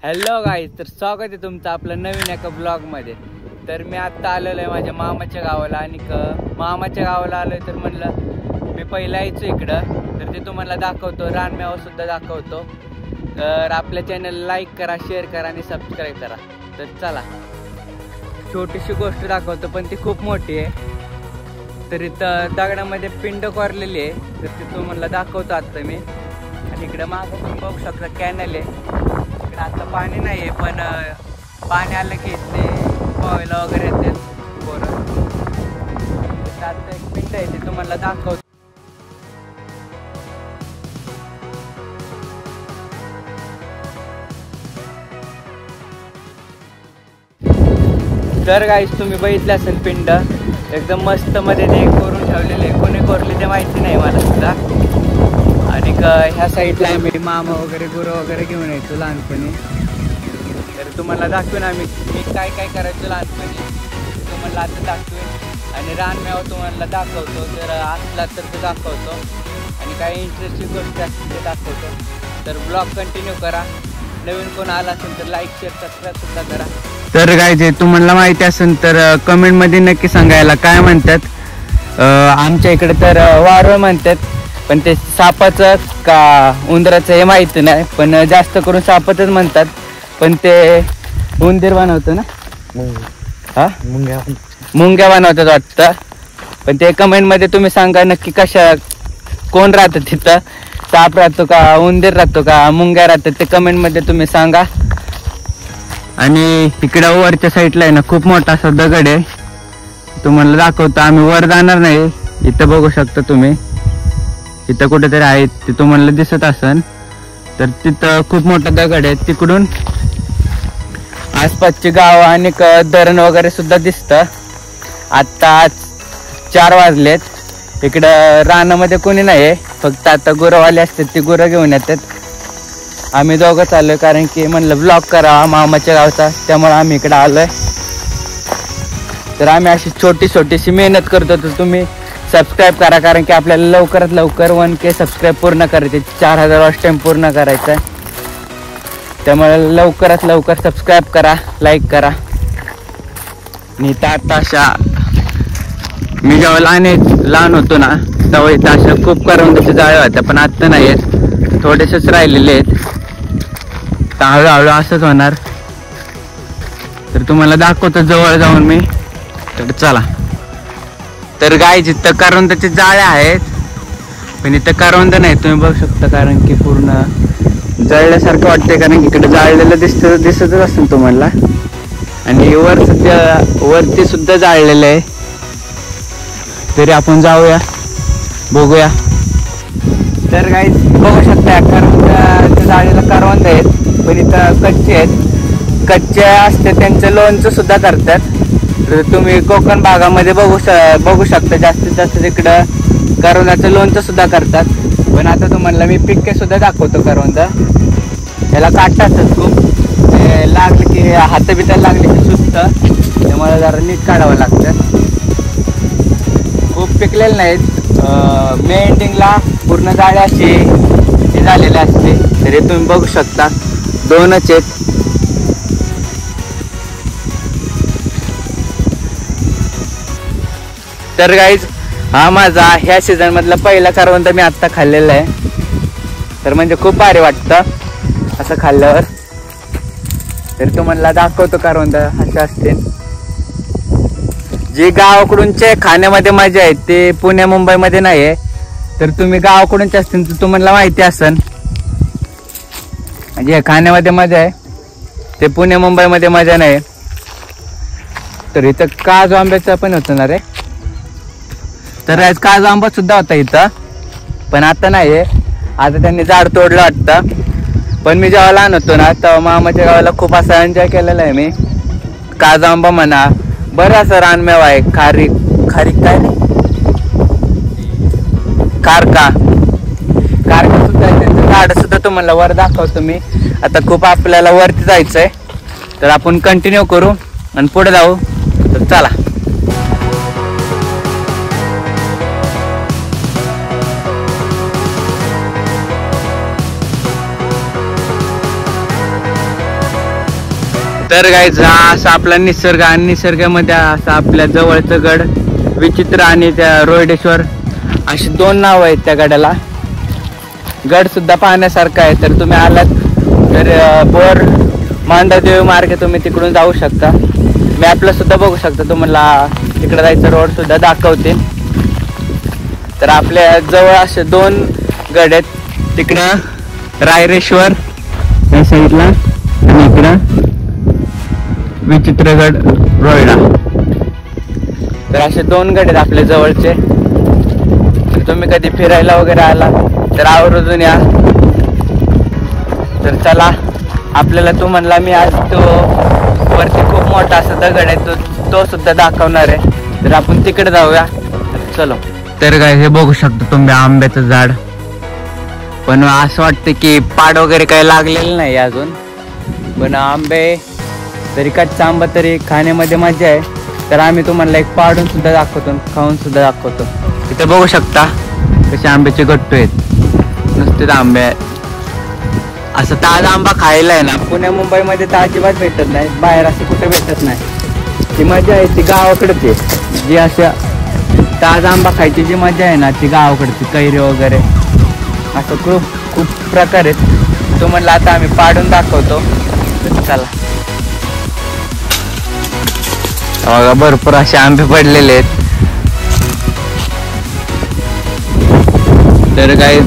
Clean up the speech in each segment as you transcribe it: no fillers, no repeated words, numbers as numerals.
Hello guys, तर स्वागत आहे तुमचं आपलं नवीन एका ब्लॉगमध्ये. तर मी आत्ता आलेलो आहे माझ्या मामाच्या गावाला आणि मामाच्या गावाला आलोय तर म्हणलं मी पहिला यायचो इकडं, तर ते तुम्हाला दाखवतो, रानमेवासुद्धा दाखवतो. तर आपल्या चॅनलला लाईक करा, शेअर करा आणि सबस्क्राईब करा. तर चला, छोटीशी गोष्ट दाखवतो पण ती खूप मोठी आहे. तर इथं दगडामध्ये पिंड कोरलेली आहे, तर ते तुम्हाला दाखवतो आत्ता मी. आणि इकडं मागं पण बघू शकता कॅनल आहे. इकडं आता पाणी नाही आहे, पण पाणी आलं की ते पोहायला वगैरे येते पोरं. आता एक पिंड आहे ते तुम्हाला दाखवतो. तर गाईस, तुम्ही बघितले असेल पिंड एकदम मस्त मध्ये ते करून ठेवलेले. कोणी कोरले ते माहिती नाही मला सुद्धा. आणि ह्या साईडला आम्ही मामा वगैरे गुरं वगैरे घेऊन यायचो लहानपणी. तर तुम्हाला दाखवेन मी काय काय करायचो लहानपणी, तुम्हाला आता दाखवेन. आणि रानमेवा तुम्हाला दाखवतो, जर असला तर तो दाखवतो. आणि काही इंटरेस्टिंग गोष्टी असतील ते दाखवतो. तर ब्लॉग कंटिन्यू करा. नवीन कोण आला असेल तर लाईक शेअर सबस्क्राईब सुद्धा करा. तर काय जे तुम्हाला माहिती असेल तर कमेंटमध्ये नक्की सांगायला काय म्हणतात. आमच्या इकडे तर वारुळ म्हणतात, पण ते सापाचं का उंदराचं हे माहिती नाही, पण जास्त करून सापाचंच म्हणतात. पण ते उंदीर बनवतो ना, हा मुंग्या बनवतात वाटतं. पण ते कमेंटमध्ये तुम्ही सांगा नक्की कशा कोण राहतं तिथं, साप राहतो का उंदीर राहतो का मुंग्या राहतात, ते कमेंटमध्ये तुम्ही सांगा. आणि इकडं वरच्या साईडला आहे ना खूप मोठा असा दगड आहे, तुम्हाला दाखवतो. आम्ही वर जाणार नाही, इथं बघू शकता तुम्ही, इथं कुठेतरी आहे ते तुम्हाला दिसत असन. तर तिथं खूप मोठा दगड आहे, तिकडून आसपासची गाव आणि धरण वगैरे सुद्धा दिसतं. आत्ता 4 वाजलेत. इकडं रानामध्ये कोणी नाही, फक्त आता गुरंवाले असतात, ती गुरं घेऊन येतात. आम्ही दोघं चाललोय कारण की म्हणलं ब्लॉग करावा मामाच्या गावचा, त्यामुळे आम्ही इकडे आलोय. तर आम्ही अशी छोटीशी मेहनत करतो. तर तुम्ही सबस्क्राईब करा, कारण की आपल्याला लवकरात लवकर 1K सबस्क्राईब पूर्ण करायचे, 4000 वॉच टाइम पूर्ण करायचा आहे. त्यामुळे लवकरात लवकर सबस्क्राईब करा, लाईक करा. आणि आता अशा मी जेव्हा लहान होतो ना तेव्हा इथं अशा खूप करवंदाच्या जाळ्या होत्या, पण आत्ता नाही आहेत, थोडेसेच राहिलेले आहेत. तर हळूहळू असंच होणार. तर तुम्हाला दाखवतो जवळ जाऊन मी. तर चला. तर गाईज इथं करवंदाच्या जाळ्या आहेत, पण इथं करवंद नाही, तुम्ही बघू शकता, कारण की पूर्ण जळल्यासारखं वाटतंय, कारण की इकडे जाळलेलं दिसतच असेल तुम्हाला. आणि वरती सुद्धा जाळलेलं आहे. तरी आपण जाऊया, बघूया. तर गाईज बघू शकता करवंदाच्या जाळीला करवंद आहेत, पण इथं कच्चे आहेत. कच्चे असते त्यांचं लोणचं सुद्धा करतात. तर तुम्ही कोकण भागामध्ये बघू शकता जास्तीत जास्त तिकडं करवंदाचं लोणचं सुद्धा करतात. पण आता तुम्हाला मी पिक्के सुद्धा दाखवतो. करवंद त्याला काटतात खूप, ते लागले की हातबिताला लागले की सुचतं, त्यामुळे जरा नीट काढावं लागतं. खूप पिकलेले नाहीत, मे एंडिंगला पूर्ण जाळी अशी हे झालेले असते. तरी तुम्ही बघू शकता 2च आहेत. तर गाईज हा माझा ह्या सीझन मधला पहिला करवंद मी आत्ता खाल्लेला आहे. तर म्हणजे खूप भारी वाटतं असं खाल्ल्यावर. तर तुम्हाला दाखवतो करवंद असे असते. जी गावाकडूनचे खाण्यामध्ये मजा आहे ते पुणे मुंबईमध्ये नाही आहे. तर तुम्ही गावाकडूनचे असतील तर तुम्हाला माहिती असेल, म्हणजे खाण्यामध्ये मजा आहे ते पुणे मुंबईमध्ये मजा नाही. तर इथं काजू आंब्याचं पण होतं ना रे. तर काजू आंबा सुद्धा होता इथं, पण आता नाही आहे, आता त्यांनी झाड तोडलं वाटतं. पण मी जेव्हा लहान होतो ना तेव्हा मामाच्या गावाला खूप असा एन्जॉय केलेला आहे मी. काजू आंबा म्हणा, बरं असं रानमेवा आहे, खारीक काय नाही, कारका सुद्धा आहे. त्यांचं झाड सुद्धा तुम्हाला वर दाखवतो मी. आता खूप आपल्याला वरती जायचंय, तर आपण कंटिन्यू करू आणि पुढे जाऊ. तर चला. तर गाईज हा असा आपला निसर्ग आणि निसर्गामध्ये असं आपल्या जवळचं गड विचित्र आणि त्या रोहिडेश्वर अशी 2 नाव आहेत त्या गडाला. गड सुद्धा पाहण्यासारखा आहे. तर तुम्ही आलात तर बोर मांडदेवी मार्गे तुम्ही तिकडून जाऊ शकता. मॅपला सुद्धा बघू शकता, तुम्हाला तिकडे जायचं रोड सुद्धा दाखवते. तर आपल्या जवळ असे 2 गड आहेत, तिकडं रायरेश्वर या साईडला आणि इकडं विचित्रगड रोयडा. तर असे 2 गड आहेत आपल्या जवळचे. तर तुम्ही कधी फिरायला वगैरे आला तर आवर्जून या. तर चला, आपल्याला तू म्हणला मी आज तो वरती खूप मोठा असा दगड आहे तो सुद्धा दाखवणार आहे. तर आपण तिकडे जाऊया. चलो. तर काय हे बघू शकतो तुम्ही आंब्याचं झाड, पण असं वाटतं की पाड वगैरे काही लागलेलं नाही अजून. पण आंबे तरी कच्चा आंबा तरी खाण्यामध्ये मजा आहे. तर आम्ही तुम्हाला एक पाडून सुद्धा दाखवतो, खाऊन सुद्धा दाखवतो. इथे बघू शकता कसे आंब्याचे गट्टू आहेत, नुसतेच आंबे आहेत. असं ताजा आंबा खायला आहे ना, पुण्या मुंबईमध्ये तर अजिबात भेटत नाही, बाहेर असं कुठे भेटत नाही. ती मजा आहे ती गावाकडेच आहे. जी अशा ताजा आंबा खायची जी मजा आहे ना ती गावाकडची. कैरी वगैरे असं खूप प्रकार आहेत. तो म्हणला आता आम्ही पाडून दाखवतो. चला. बघा भरपूर असे आंबे पडलेले आहेत. तर काय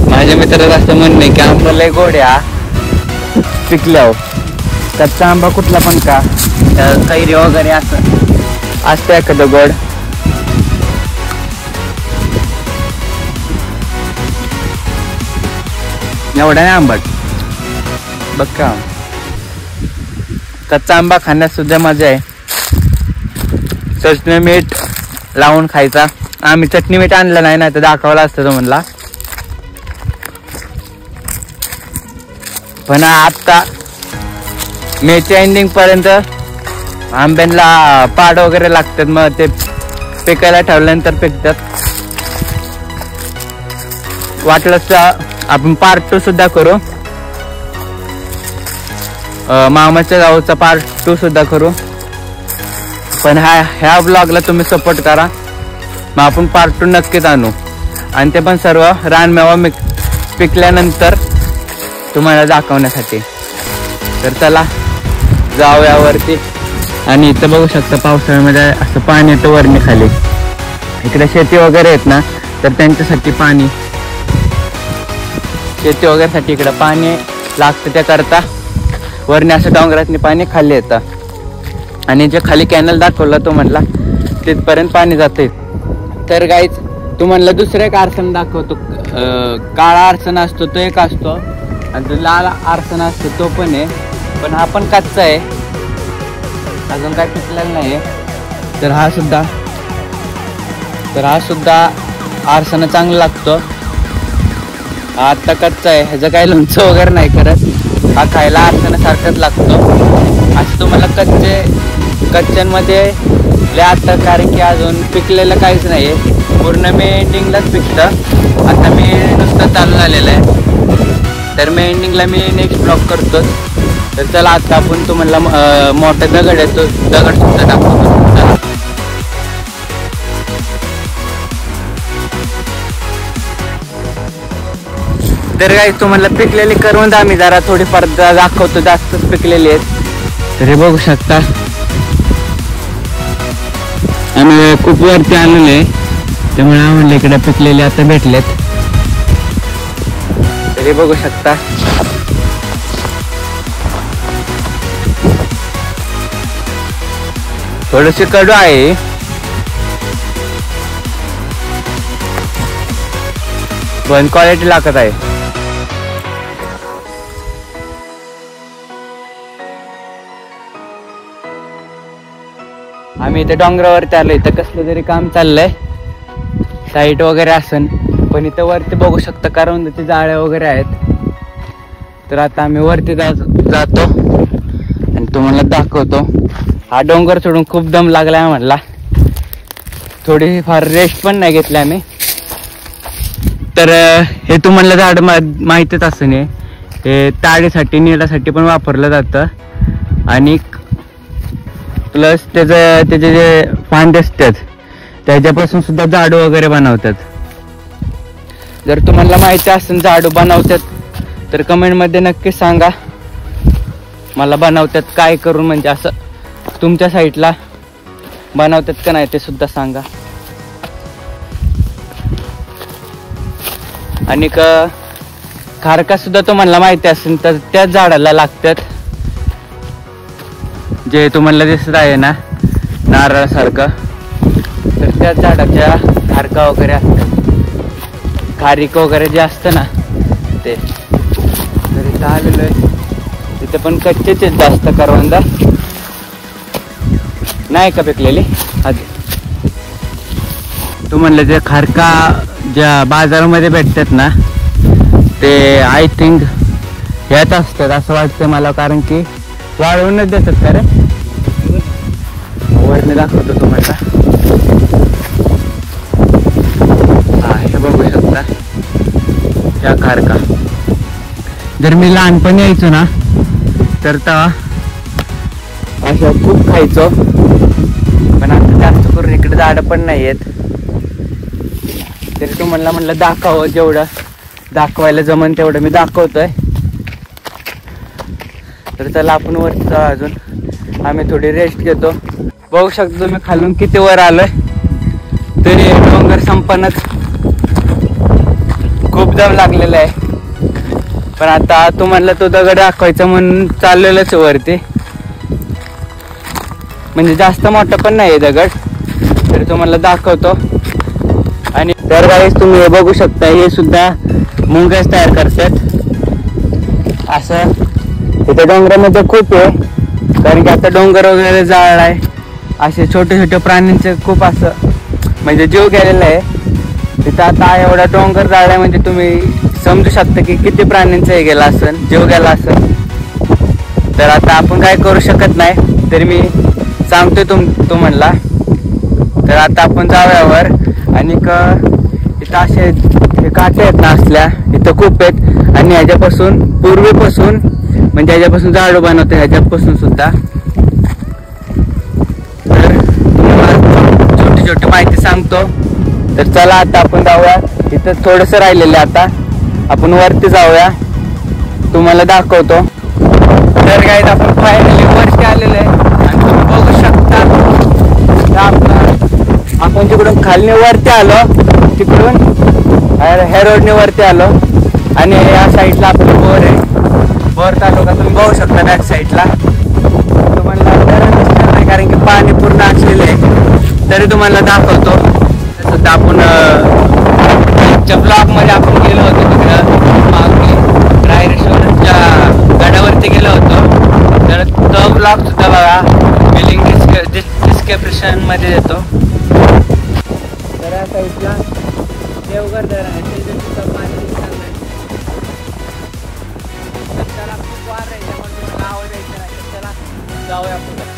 माझ्या मित्राचं असं म्हणणं आहे की आंबा लय गोड आहे पिकल्यावर. कच्चा आंबा कुठला पण का, कैरी वगैरे असं असतं एखादं गोड. एवढा नाही आंबट बघ का. कच्चा आंबा खाण्यात सुद्धा मजा आहे. चटणी मीठ लावून खायचा. आम्ही चटणी मीठ आणलं नाही ना तर दाखवला असतं तो म्हणला. पण आता मेच्या एंडिंग पर्यंत आंब्यांना पाड वगैरे लागतात, मग ते पिकायला ठेवल्यानंतर पिकतात. वाटलंच आपण पार्ट 2 सुद्धा करू, मामाच्या गावचा पार्ट 2 सुद्धा करू. पण ह्या ब्लॉगला तुम्ही सपोर्ट करा, मग आपण पार्ट 2 नक्कीच आणू. आणि ते पण सर्व रानमेवा पिकल्यानंतर तुम्हाला दाखवण्यासाठी. तर चला जाऊया वरती. आणि इथं बघू शकता पावसाळ्यामध्ये असं पाणी येतं वरणी खाली. इकडे शेती वगैरे आहेत ना, तर त्यांच्यासाठी पाणी, शेती वगैरेसाठी इकडं पाणी लागतं. त्याकरता वरणी असं डोंगरातनी पाणी खाली येतं. आणि जे खाली कॅनल दाखवला तो म्हणला तिथपर्यंत पाणी जाते. तर गाईच तू म्हणला दुसरं एक आरसन दाखवतो. काळा आरसन असतो तो एक असतो, आणि तो लाल आरसन असतो तो पण आहे. पण हा पण कच्चा आहे, अजून काय पिकलेला नाही आहे. तर हा सुद्धा आरसन चांगला लागतो. हा आत्ता कच्चा आहे, ह्याचं काही लोणचं वगैरे नाही करत. हा खायला आरसनासारखाच लागतो. असं तुम्हाला कच्च्यांमध्ये लय आता, कारण की अजून पिकलेलं काहीच नाही आहे. पूर्ण मे एंडिंगलाच पिकतं. आता मे नुसतं चालू झालेलं आहे. तर मे एंडिंगला मी नेक्स्ट ब्लॉग करतो. तर चला आता आपण तुम्हाला मोठा दगड आहे तो दगड सुद्धा दाखवतो. तर काही तुम्हाला पिकलेली करवंद आम्ही जरा थोडीफार दाखवतो, जास्तच पिकलेली आहेत. तर हे बघू शकता आम्ही खूप वरती आलेलो आहे, त्यामुळे आम्हाला इकडे पिकलेले आता भेटलेत. तरी बघू शकता थोडीशी कडू आहे, पण क्वालिटी लागत आहे. आम्ही इथे डोंगरावरती आलो. इथं कसलं तरी काम चाललंय, साईट वगैरे असन. पण इथं वरती बघू शकता करवंदाची जाळ्या वगैरे आहेत. तर आता आम्ही वरती जातो आणि तुम्हाला दाखवतो. हा डोंगर सोडून खूप दम लागलाय आम्हाला, थोडी फार रेस्ट पण नाही घेतली आम्ही. तर हे तुम्हाला झाड माहितीच असं नाही, हे ताडीसाठी निळासाठी पण वापरलं जातं. आणि प्लस त्याचे जे फांदे असतात त्याच्यापासून सुद्धा झाडू वगैरे बनवतात. जर तुम्हाला माहिती असेल झाडू बनवतात तर कमेंटमध्ये नक्की सांगा. मला बनवतात काय करून, म्हणजे असं तुमच्या साईडला बनवतात का नाही ते सुद्धा सांगा. आणि खारका सुद्धा तुम्हाला माहिती असेल तर त्याच झाडाला लागतात, जे तुम्हाला दिसत आहे ना नारळासारखं, तर त्याच झाडाच्या खारका वगैरे असतात. खारीक वगैरे जे असतं ना ते. तर इथं आलेलं आहे, तिथे पण कच्चेच आहेत जास्त करवंद नाही का पिकलेली. आधी तुम्हाला जे खारका ज्या बाजारामध्ये भेटतात ना ते आय थिंक ह्यात असतात असं वाटतं मला, कारण की वाळवूनच देतात का रे. वरने दाखवतो तुम्हाला. हा हे बघू शकता ह्या खारका. जर मी लहानपणी यायचो ना तर तेव्हा अशा खूप खायचो, पण आता जास्त करून इकडे झाडं पण नाही आहेत. तरी तुम्हाला म्हणलं दाखवावं, जेवढं दाखवायला जमन तेवढं मी दाखवतोय. तर चला आपण वरती जाऊ. अजून आम्ही थोडी रेस्ट घेतो. बघू शकतो तुम्ही खालून किती वर आलोय, तरी डोंगर संपन्नच खूप दम लागलेला आहे. पण आता तुम्हाला तो दगड दाखवायचा म्हणून चाललेलंच वरती. म्हणजे जास्त मोठं पण नाही दगड, तरी तुम्हाला दाखवतो. आणि तर गाईस तुम्ही हे बघू शकता, हे सुद्धा मुंग्याच तयार करतात. असं इथे डोंगरामध्ये खूप आहे, कारण की आता डोंगर वगैरे जाळलाय. असे छोटे छोटे प्राण्यांचे खूप असं म्हणजे जीव गेलेला आहे तिथं. आता एवढा डोंगर जाळलाय म्हणजे तुम्ही समजू शकता की किती प्राण्यांचं हे गेला असेल, जीव गेला असेल. तर आता आपण काय करू शकत नाही, तरी मी सांगतोय तुम्हाला. तर आता आपण जाऊयावर. आणि इथं असे हे काटे आहेत ना असल्या इथं खूप आहेत. आणि ह्याच्यापासून पूर्वीपासून म्हणजे ह्याच्यापासून झाडू बनवते, ह्याच्यापासून सुद्धा. तर तुम्हाला छोटी छोटी माहिती सांगतो. तर चला आता आपण जाऊया. इथं थोडंसं राहिलेलं आहे, आता आपण वरती जाऊया, तुम्हाला दाखवतो. तर काय आपण फायनली वरती आलेलं आहे. आणि तुम्ही बघू शकता आपण तिकडून खाली वरती आलो, तिकडून ह्या रोडने वरती आलो. आणि या साईडला आपलं बोर आहे, बोर तालुका तुम्ही बघू शकता बॅक साईडला. तुम्हाला दिसणार नाही कारण की पाणी पूर्ण असलेलं आहे, तरी तुम्हाला दाखवतो. तसं आपण ब्लॉक मध्ये आपण गेलो होतो तिकडं मागे राय रेस्टॉरंटच्या गडावरती गेलो होतो. तर तो ब्लॉक सुद्धा बघा, बिलिंग डिस्क्रिप्शन मध्ये देतो. तर या साईडला देवगड धरण आहे, त्याचं सुद्धा पाणी दिसणार नाही. त्याला खूप वार आहे, त्यामुळे तुम्हाला आवाज यायचा नाही. त्याला जाऊया पुढे.